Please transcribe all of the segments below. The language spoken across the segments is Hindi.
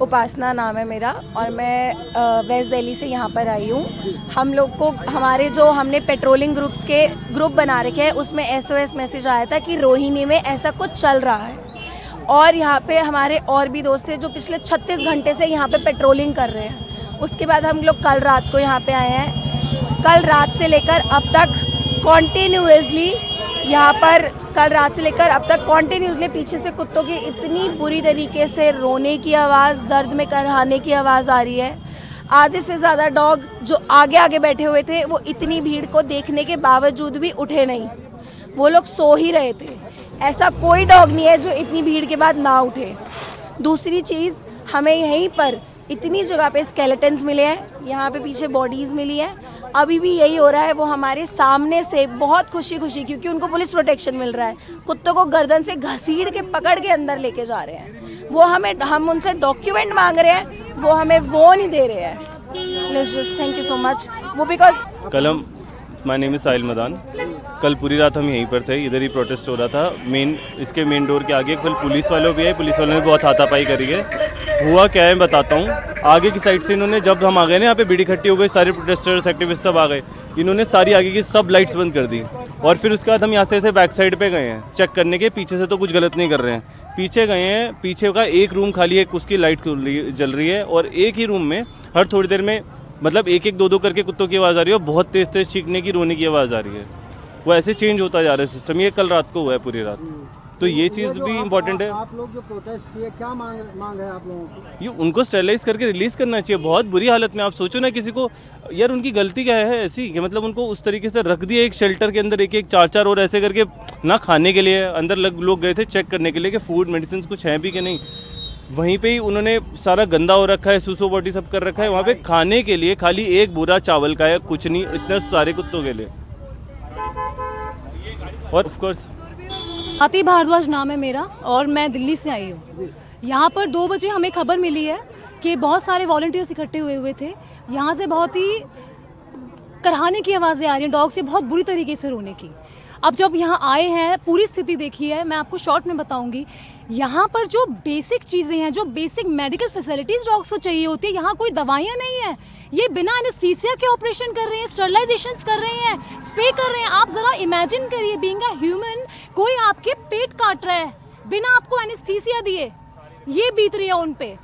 उपासना नाम है मेरा और मैं वेस्ट दिल्ली से यहाँ पर आई हूँ। हम लोग को हमारे जो हमने पेट्रोलिंग ग्रुप बना रखे हैं उसमें SOS मैसेज आया था कि रोहिणी में ऐसा कुछ चल रहा है और यहाँ पे हमारे और भी दोस्त हैं जो पिछले 36 घंटे से यहाँ पे पेट्रोलिंग कर रहे हैं। उसके बाद हम लोग कल रात को यहाँ पे आए हैं। कल रात से लेकर अब तक कॉन्टीन्यूसली यहाँ पर पीछे से कुत्तों की इतनी बुरी तरीके से रोने की आवाज़, दर्द में करहाने की आवाज़ आ रही है। आधे से ज़्यादा डॉग जो आगे आगे बैठे हुए थे वो इतनी भीड़ को देखने के बावजूद भी उठे नहीं, वो लोग सो ही रहे थे। ऐसा कोई डॉग नहीं है जो इतनी भीड़ के बाद ना उठे। दूसरी चीज़, हमें यहीं पर इतनी जगह पे स्केलेटन्स मिले हैं, यहाँ पे पीछे बॉडीज़ मिली हैं। अभी भी यही हो रहा है, वो हमारे सामने से बहुत खुशी क्योंकि उनको पुलिस प्रोटेक्शन मिल रहा है, कुत्तों को गर्दन से घसीट के पकड़ के अंदर लेके जा रहे हैं। वो हम उनसे डॉक्यूमेंट मांग रहे हैं, वो हमें वो नहीं दे रहे हैं। Let's just thank you so much. वो बिकॉज माय नेम इज़ साहिल मदान। कल पूरी रात हम यहीं पर थे, इधर ही प्रोटेस्ट हो रहा था। इसके मेन डोर के आगे कल पुलिस वालों भी है, पुलिस वालों ने बहुत हाथापाई करी है। हुआ क्या है बताता हूँ। आगे की साइड से इन्होंने, जब हम आ गए ना यहाँ पे भीड़ इकट्ठी हो गई, सारे प्रोटेस्टर्स एक्टिविस्ट सब आ गए, इन्होंने सारी आगे की सब लाइट्स बंद कर दी। और फिर उसके बाद हम यहाँ से ऐसे बैक साइड पे गए हैं चेक करने के, पीछे से तो कुछ गलत नहीं कर रहे हैं। पीछे गए हैं, पीछे का एक रूम खाली है, उसकी लाइट जल रही है और एक ही रूम में हर थोड़ी देर में मतलब एक दो करके कुत्तों की आवाज़ आ रही है और बहुत तेज़ चीखने की, रोने की आवाज़ आ रही है। वो ऐसे चेंज होता जा रहा है सिस्टम। ये कल रात को हुआ है पूरी रात। तो ये चीज़ भी इम्पोर्टेंट है। आप लोग जो प्रोटेस्ट किए, क्या मांग है आप लोगों की? ये उनको स्टेरलाइज करके रिलीज़ करना चाहिए। बहुत बुरी हालत में, आप सोचो ना, किसी को यार उनकी गलती क्या है ऐसी कि मतलब उनको उस तरीके से रख दिया एक शेल्टर के अंदर, एक चार और ऐसे करके, ना खाने के लिए अंदर लोग गए थे चेक करने के लिए कि फूड मेडिसिन कुछ हैं भी कि नहीं। वहीं पे ही उन्होंने सारा गंदा हो रखा है, सूसो बॉडी सब कर रखा है। वहाँ पे खाने के लिए खाली एक बोरा चावल का है, कुछ नहीं, इतने सारे कुत्तों के लिए। और ऑफ कोर्स स्वाति भारद्वाज नाम है मेरा और मैं दिल्ली से आई हूँ। यहाँ पर 2 बजे हमें खबर मिली है कि बहुत सारे वॉलंटियर्स इकट्ठे हुए थे। यहाँ से बहुत ही करहाने की आवाज़ें आ रही हैं, डॉग से बहुत बुरी तरीके से रोने की। अब जब यहाँ आए हैं, पूरी स्थिति देखी है, मैं आपको शॉर्ट में बताऊंगी। यहाँ पर जो बेसिक चीज़ें हैं, जो बेसिक मेडिकल फैसिलिटीज़ डॉग्स को चाहिए होती है, यहाँ कोई दवाइयाँ नहीं है। ये बिना एनेस्थीसिया के ऑपरेशन कर रहे हैं, स्टरलाइजेशंस कर रहे हैं, स्प्रे कर रहे हैं। आप ज़रा इमेजिन करिए, बीइंग अ ह्यूमन, कोई आपके पेट काट रहा है बिना आपको एनेस्थीसिया दिए, ये बीत रही है उन पे।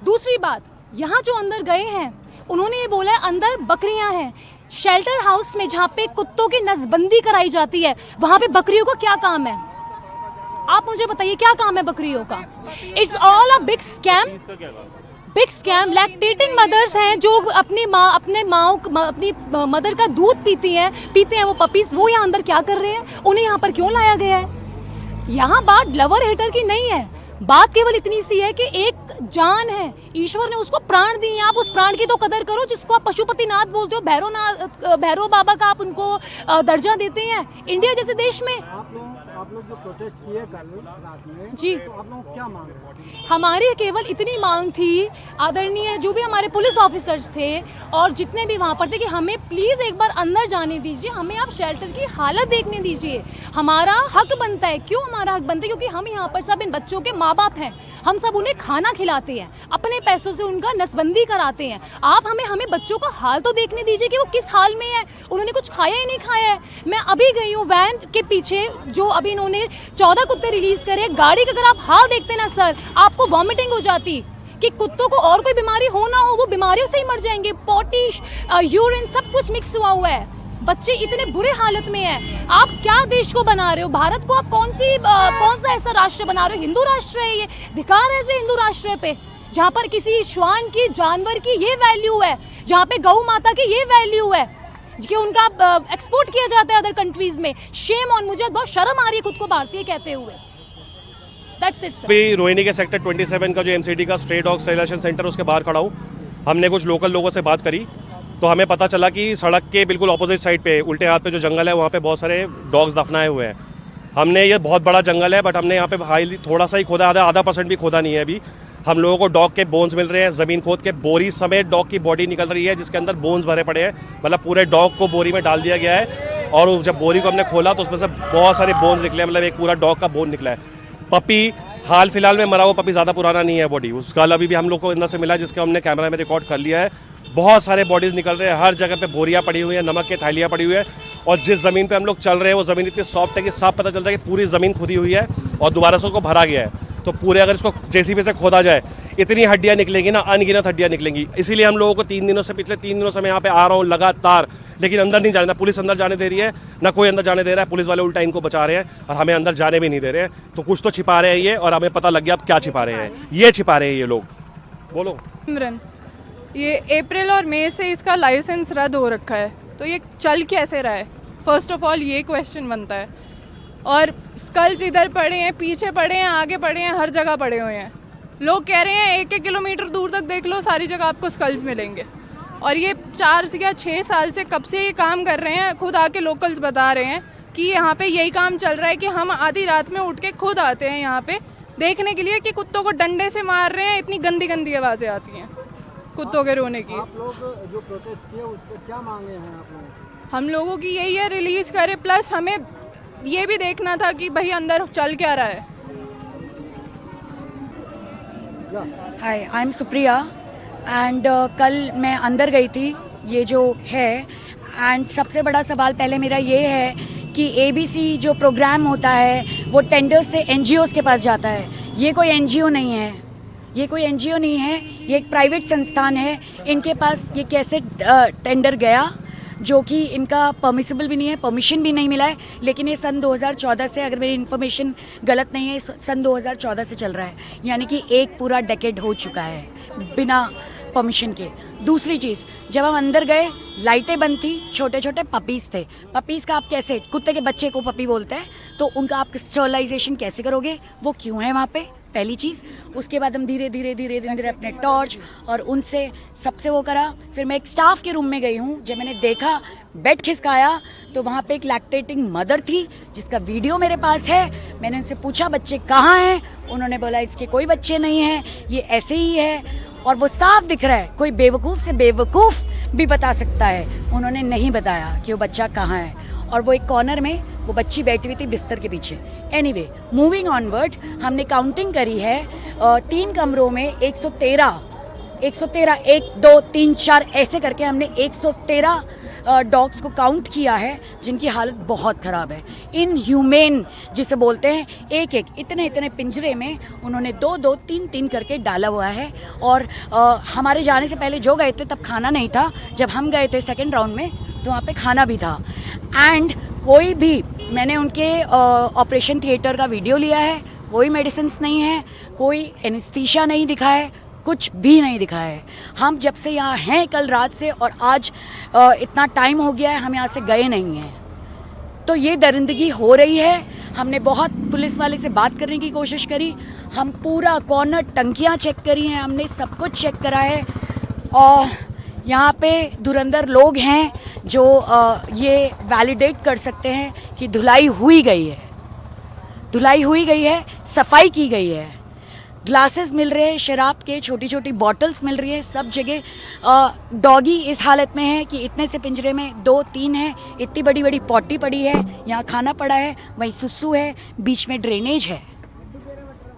दूसरी बात, यहाँ जो अंदर गए हैं उन्होंने ये बोला है अंदर बकरियाँ हैं। शेल्टर हाउस में जहाँ पे कुत्तों की नसबंदी कराई जाती है, वहाँ पे बकरियों का क्या काम है? आप मुझे बताइए, क्या काम है बकरियों का? It's all a big scam. Lactating mothers हैं जो अपनी मदर का दूध पीते हैं वो पपीज, वो यहाँ अंदर क्या कर रहे हैं? उन्हें यहाँ पर क्यों लाया गया है? यहाँ बात लवर हेटर की नहीं है, बात केवल इतनी सी है कि एक जान है, ईश्वर ने उसको प्राण दिए। आप उस प्राण की तो कदर करो जिसको आप पशुपतिनाथ बोलते हो, भैरव बाबा का आप उनको दर्जा देते हैं इंडिया जैसे देश में। आप लोग जो प्रोटेस्ट किए कल रात में, जी, तो आप लोग क्या मांग रहे हैं? हमारी केवल इतनी मांग थी, आदरणीय जो भी हमारे पुलिस ऑफिसर्स थे और जितने भी वहाँ पर थे, कि हमें प्लीज़ एक बार अंदर जाने दीजिए, हमें आप शेल्टर की हालत देखने दीजिए। हमारा हक बनता है। क्यों हमारा हक बनता है? क्योंकि हम यहाँ पर सब इन बच्चों के माँ बाप हैं, हम सब उन्हें खाना खिलाते हैं, अपने पैसों से उनका नसबंदी कराते हैं। आप हमें बच्चों का हाल तो देखने दीजिए कि वो किस हाल में है। उन्होंने कुछ खाया ही नहीं खाया है। मैं अभी गई हूँ वैन के पीछे, जो अभी इन्होंने 14 कुत्ते रिलीज करे, गाड़ी का अगर आप हाल देखते ना सर, आपको वॉमिटिंग हो जाती कि कुत्तों को और कोई बीमारी हो ना हो, वो बीमारियों से ही मर जाएंगे। पॉटी, यूरिन सब कुछ मिक्स हुआ है। बच्चे इतने बुरे हालत में हैं। आप क्या देश को बना रहे हो? भारत को आप कौन सा ऐसा राष्ट्र बना रहे हो? हिंदू राष्ट्र है ये, धिक्कार है ऐसे हिंदू राष्ट्र पे जहाँ पर किसी श्वान की, जानवर की ये वैल्यू है, जहाँ पे गौ माता की ये वैल्यू है कि उनका एक्सपोर्ट किया जाता है अदर कंट्रीज में। शेम ऑन, मुझे बहुत शर्म आ रही है खुद को भारतीय कहते हुए। That's it sir. अभी रोहिणी के सेक्टर 27 का जो MCD का स्ट्रे डॉग स्टेरिलाइजेशन सेंटर, उसके बाहर खड़ा हूँ। हमने कुछ लोकल लोगों से बात करी तो हमें पता चला कि सड़क के बिल्कुल ऑपोजिट साइड पे, उल्टे हाथ पे जो जंगल है, वहाँ पे बहुत सारे डॉग्स दफनाए हुए हैं। हमने, ये बहुत बड़ा जंगल है, बट हमने यहाँ पे हाईली थोड़ा सा ही खोदा, आधा % भी खोदा नहीं है अभी। हम लोगों को डॉग के बोन्स मिल रहे हैं, ज़मीन खोद के बोरी समेत डॉग की बॉडी निकल रही है जिसके अंदर बोन्स भरे पड़े हैं। मतलब पूरे डॉग को बोरी में डाल दिया गया है और जब बोरी को हमने खोला तो उसमें से बहुत सारे बोन्स निकले, मतलब एक पूरा डॉग का बोन निकला है। पपी हाल फिलहाल में मरा हुआ पपी ज़्यादा पुराना नहीं है बॉडी, उसका अभी भी हम लोग को अंदर से मिला जिसके हमने कैमरा में रिकॉर्ड कर लिया है। बहुत सारे बॉडीज़ निकल रहे हैं, हर जगह पे बोरियाँ पड़ी हुई है, नमक की थैलियाँ पड़ी हुई है, और जिस ज़मीन पे हम लोग चल रहे हैं वो ज़मीन इतनी सॉफ्ट है कि साफ पता चल रहा है कि पूरी ज़मीन खुदी हुई है और दोबारा से उसको भरा गया है। तो पूरे अगर इसको जेसीबी से खोदा जाए इतनी हड्डियाँ निकलेंगी ना, अनगिनत हड्डियाँ निकलेंगी। इसीलिए हम लोगों को पिछले 3 दिनों से मैं यहाँ पे आ रहा हूँ लगातार, लेकिन अंदर नहीं जाने, ना पुलिस अंदर जाने दे रही है, ना कोई अंदर जाने दे रहा है। पुलिस वाले उल्टा इनको बचा रहे हैं और हमें अंदर जाने भी नहीं दे रहे हैं। तो कुछ तो छिपा रहे हैं ये, और हमें पता लग गया अब क्या छिपा रहे हैं। ये छिपा रहे हैं ये लोग। बोलो। इमरान, ये अप्रैल और मई से इसका लाइसेंस रद्द हो रखा है, तो ये चल कैसे रहा है? फर्स्ट ऑफ ऑल ये क्वेश्चन बनता है। और स्कल्स इधर पड़े हैं, पीछे पड़े हैं, आगे पड़े हैं, हर जगह पड़े हुए हैं। लोग कह रहे हैं 1-1 किलोमीटर दूर तक देख लो, सारी जगह आपको स्कल्स मिलेंगे। और ये 4 या 6 साल से कब से ये काम कर रहे हैं, खुद आके लोकल्स बता रहे हैं कि यहाँ पे यही काम चल रहा है कि हम आधी रात में उठ के खुद आते हैं यहाँ पे देखने के लिए कि कुत्तों को डंडे से मार रहे हैं। इतनी गंदी गंदी आवाज़ें आती हैं कुत्तों के रोने की। आप लोग जो प्रोटेस्ट किए उस पर क्या मांगे हैं आप लोग? हम लोगों की यही है, रिलीज़ करे, प्लस हमें ये भी देखना था कि भाई अंदर चल क्या रहा है। हाय, आई एम सुप्रिया एंड कल मैं अंदर गई थी ये जो है, एंड सबसे बड़ा सवाल पहले मेरा ये है कि ABC जो प्रोग्राम होता है वो टेंडर से NGOs के पास जाता है। ये कोई NGO नहीं है, ये कोई NGO नहीं है, ये एक प्राइवेट संस्थान है। इनके पास ये कैसे टेंडर गया जो कि इनका परमिसिबल भी नहीं है, परमिशन भी नहीं मिला है। लेकिन ये सन 2014 से, अगर मेरी इन्फॉर्मेशन गलत नहीं है, सन 2014 से चल रहा है, यानी कि एक पूरा डेकेड हो चुका है बिना परमिशन के। दूसरी चीज़, जब हम अंदर गए लाइटें बंद थी, छोटे छोटे पपीज़ थे। पपीज़ का आप कैसे, कुत्ते के बच्चे को पपी बोलते हैं, तो उनका आप स्टरलाइजेशन कैसे करोगे, वो क्यों है वहाँ पे, पहली चीज़। उसके बाद हम धीरे धीरे अपने टॉर्च और उनसे सबसे वो करा। फिर मैं एक स्टाफ के रूम में गई हूँ, जब मैंने देखा बेड खिसकाया तो वहाँ पे एक लैक्टेटिंग मदर थी जिसका वीडियो मेरे पास है। मैंने उनसे पूछा बच्चे कहाँ हैं, उन्होंने बोला इसके कोई बच्चे नहीं हैं, ये ऐसे ही है। और वो साफ दिख रहा है, कोई बेवकूफ़ से बेवकूफ़ भी बता सकता है। उन्होंने नहीं बताया कि वो बच्चा कहाँ है, और वो एक कॉर्नर में वो बच्ची बैठी हुई थी बिस्तर के पीछे। एनीवे, मूविंग ऑनवर्ड, हमने काउंटिंग करी है 3 कमरों में 113 1 2 3 4 ऐसे करके हमने 113 डॉग्स को काउंट किया है जिनकी हालत बहुत ख़राब है। इनह्यूमेन जिसे बोलते हैं, एक इतने पिंजरे में उन्होंने 2 3 करके डाला हुआ है। और हमारे जाने से पहले जो गए थे तब खाना नहीं था, जब हम गए थे सेकंड राउंड में तो वहाँ पे खाना भी था। एंड कोई भी, मैंने उनके ऑपरेशन थिएटर का वीडियो लिया है, कोई मेडिसिन्स नहीं है, कोई एनेस्थीसिया नहीं दिखा है, कुछ भी नहीं दिखा है। हम जब से यहाँ हैं कल रात से, और आज इतना टाइम हो गया है, हम यहाँ से गए नहीं हैं। तो ये दरिंदगी हो रही है। हमने बहुत पुलिस वाले से बात करने की कोशिश करी, हम पूरा कॉर्नर, टंकियाँ चेक करी हैं, हमने सब कुछ चेक करा है। और यहाँ पे धुरंधर लोग हैं जो ये वैलिडेट कर सकते हैं कि धुलाई हुई गई है, सफाई की गई है। ग्लासेस मिल रहे हैं शराब के, छोटी छोटी बॉटल्स मिल रही है सब जगह। डॉगी इस हालत में है कि इतने से पिंजरे में 2-3 है, इतनी बड़ी बड़ी पॉटी पड़ी है, यहाँ खाना पड़ा है, वहीं सुसु है, बीच में ड्रेनेज है,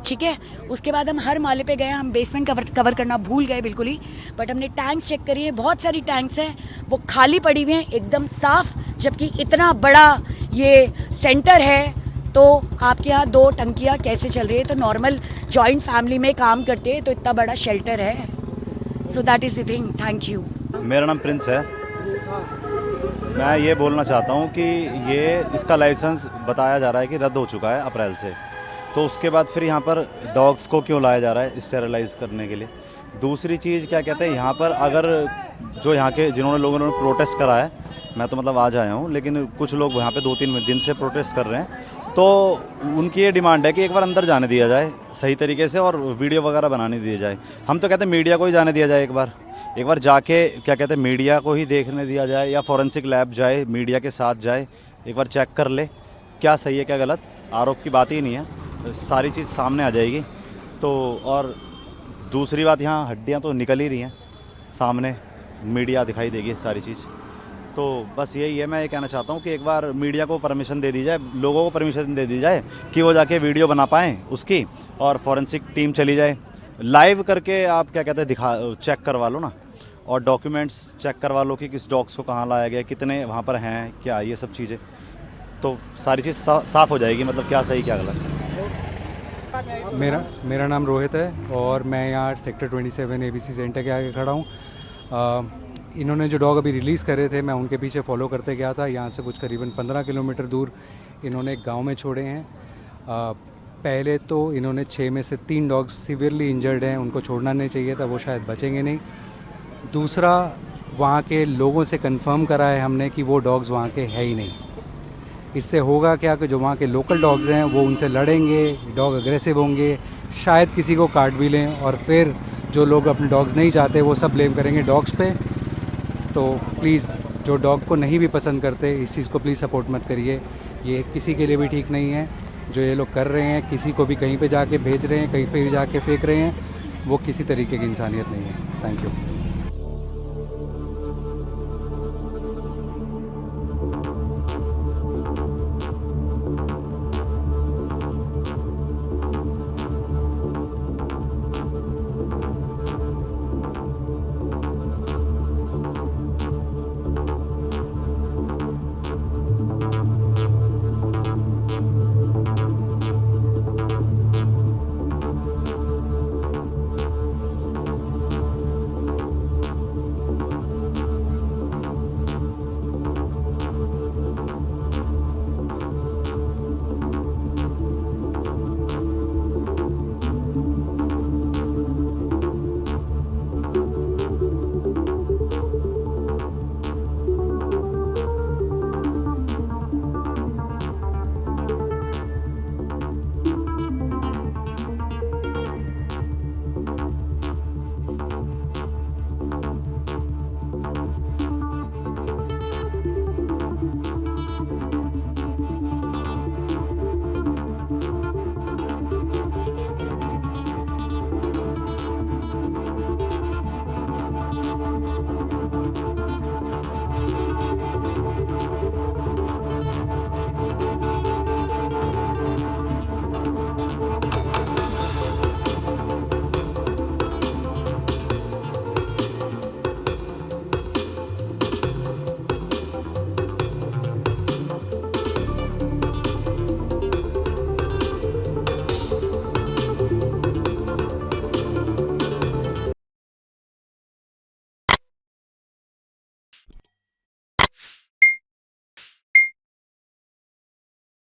ठीक है। उसके बाद हम हर माले पे गए, हम बेसमेंट कवर करना भूल गए बिल्कुल ही। बट हमने टैंक्स चेक करी है, बहुत सारी टैंक्स हैं, वो खाली पड़ी हुई हैं, एकदम साफ़। जबकि इतना बड़ा ये सेंटर है, तो आपके यहाँ 2 टंकियाँ कैसे चल रही है? तो नॉर्मल जॉइंट फैमिली में काम करते हैं तो इतना बड़ा शेल्टर है। So that is the thing. Thank you. मेरा नाम प्रिंस है। मैं ये बोलना चाहता हूँ कि ये इसका लाइसेंस बताया जा रहा है कि रद्द हो चुका है अप्रैल से, तो उसके बाद फिर यहाँ पर डॉग्स को क्यों लाया जा रहा है स्टेरलाइज करने के लिए? दूसरी चीज़ क्या कहते हैं, यहाँ पर अगर जो यहाँ के लोगों ने प्रोटेस्ट करा है, मैं तो मतलब आज आया हूँ, लेकिन कुछ लोग यहाँ पे 2-3 दिन से प्रोटेस्ट कर रहे हैं, तो उनकी ये डिमांड है कि एक बार अंदर जाने दिया जाए सही तरीके से और वीडियो वगैरह बनाने दिया जाए। हम तो कहते हैं मीडिया को ही जाने दिया जाए, एक बार जाके क्या कहते हैं मीडिया को ही देखने दिया जाए, या फॉरेंसिक लैब जाए, मीडिया के साथ जाए, एक बार चेक कर ले क्या सही है क्या गलत। आरोप की बात ही नहीं है, सारी चीज़ सामने आ जाएगी। तो और दूसरी बात, यहाँ हड्डियाँ तो निकल ही रही हैं सामने, मीडिया दिखाई देगी सारी चीज़। तो बस यही है, मैं ये कहना चाहता हूँ कि एक बार मीडिया को परमिशन दे दी जाए, लोगों को परमिशन दे दी जाए कि वो जाके वीडियो बना पाएँ उसकी, और फॉरेंसिक टीम चली जाए, लाइव करके आप क्या कहते हैं चेक करवा लो ना, और डॉक्यूमेंट्स चेक करवा लो कि किस डॉग्स को कहाँ लाया गया, कितने वहाँ पर हैं, क्या ये सब चीज़ें, तो सारी चीज़ साफ़ हो जाएगी, मतलब क्या सही क्या गलत। मेरा नाम रोहित है और मैं यहाँ सेक्टर 27 ABC सेंटर के आगे खड़ा हूँ। इन्होंने जो डॉग अभी रिलीज़ करे थे, मैं उनके पीछे फॉलो करते गया था। यहाँ से कुछ करीबन 15 किलोमीटर दूर इन्होंने एक गांव में छोड़े हैं। पहले तो इन्होंने 6 में से 3 डॉग्स सीवियरली इंजर्ड हैं, उनको छोड़ना नहीं चाहिए था, वो शायद बचेंगे नहीं। दूसरा, वहाँ के लोगों से कंफर्म करा है हमने कि वो डॉग्स वहाँ के है ही नहीं। इससे होगा क्या कि जो वहाँ के लोकल डॉग्स हैं वो उनसे लड़ेंगे, डॉग अग्रेसिव होंगे, शायद किसी को काट भी लें, और फिर जो लोग अपने डॉग्स नहीं चाहते वो सब ब्लेम करेंगे डॉग्स पे। तो प्लीज़, जो डॉग को नहीं भी पसंद करते, इस चीज़ को प्लीज़ सपोर्ट मत करिए। ये किसी के लिए भी ठीक नहीं है जो ये लोग कर रहे हैं। किसी को भी कहीं पे जाके भेज रहे हैं, कहीं पे भी जाके फेंक रहे हैं, वो किसी तरीके की इंसानियत नहीं है। Thank you.